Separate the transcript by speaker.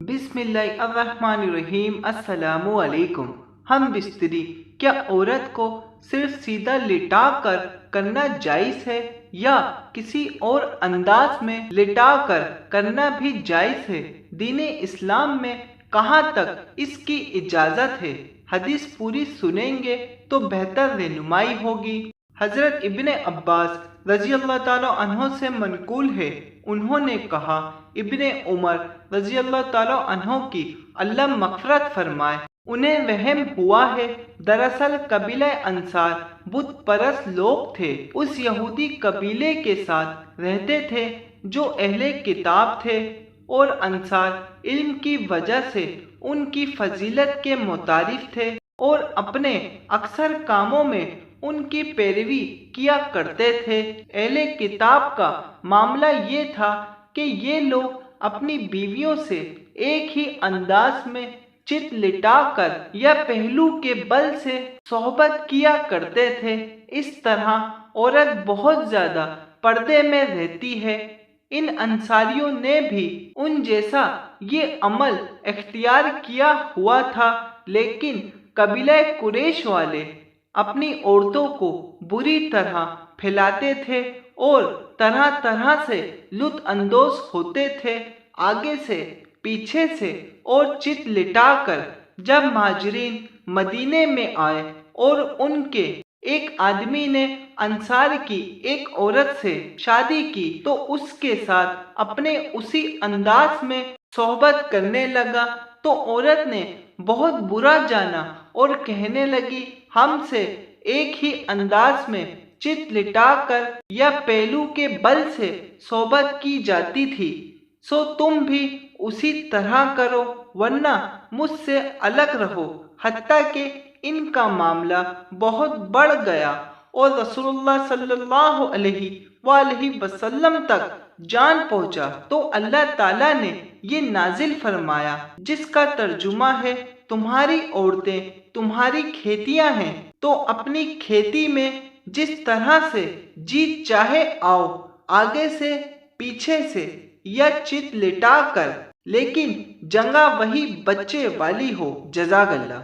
Speaker 1: बिस्मिल्लाहिर्रहमानिर्रहीम। अस्सलामु अलैकुम। हम बिस्तरी क्या औरत को सिर्फ सीधा लिटा कर करना जायज़ है या किसी और अंदाज में लिटा कर करना भी जायज़ है? दीन इस्लाम में कहाँ तक इसकी इजाज़त है? हदीस पूरी सुनेंगे तो बेहतर रहनुमाई होगी। हजरत इब्ने अब्बास रजी अल्लाह ताला अन्हो से मनकूल है, उन्होंने कहा, इब्ने उमर रजी अल्लाह ताला अन्हो की अल्लाह मग़फ़िरत फरमाए, उन्हें वहम हुआ है, दरअसल कबीला अंसार बुत परस्त लोग थे, उस यहूदी कबीले के साथ रहते थे जो अहले किताब थे, और अंसार इल्म की वजह से उनकी फजीलत के मुतारिफ थे और अपने अक्सर कामों में उनकी पैरवी किया करते थे। अहले किताब का मामला ये था कि ये लोग अपनी बीवियों से एक ही अंदाज में चित लिटाकर या पहलू के बल से सोहबत किया करते थे। इस तरह औरत बहुत ज्यादा पर्दे में रहती है। इन अंसारियों ने भी उन जैसा ये अमल इख्तियार किया हुआ था, लेकिन कबीला कुरैश वाले अपनी औरतों को बुरी तरह फैलाते थे और तरह तरह से लुत्फ अंदोज होते थे, आगे से पीछे से और चित लिटाकर। जब महाजिरीन मदीने में आए और उनके एक आदमी ने अंसार की एक औरत से शादी की तो उसके साथ अपने उसी अंदाज में सोहबत करने लगा, तो औरत ने बहुत बुरा जाना और कहने लगी, हमसे एक ही अंदाज में चित लिटाकर या पहलू के बल से सोहबत की जाती थी, सो तुम भी उसी तरह करो वरना मुझसे अलग रहो। हत्ता कि इनका मामला बहुत बढ़ गया और रसूलुल्लाह सल्लल्लाहु अलैहि वसल्लम तक जान पहुंचा, तो अल्लाह ताला ने ये नाजिल फरमाया, जिसका तर्जुमा है, तुम्हारी औरतें तुम्हारी खेतियां हैं, तो अपनी खेती में जिस तरह से जी चाहे आओ, आगे से पीछे से या चित लिटा कर, लेकिन जगह वही बच्चे वाली हो। जज़ाकल्लाह।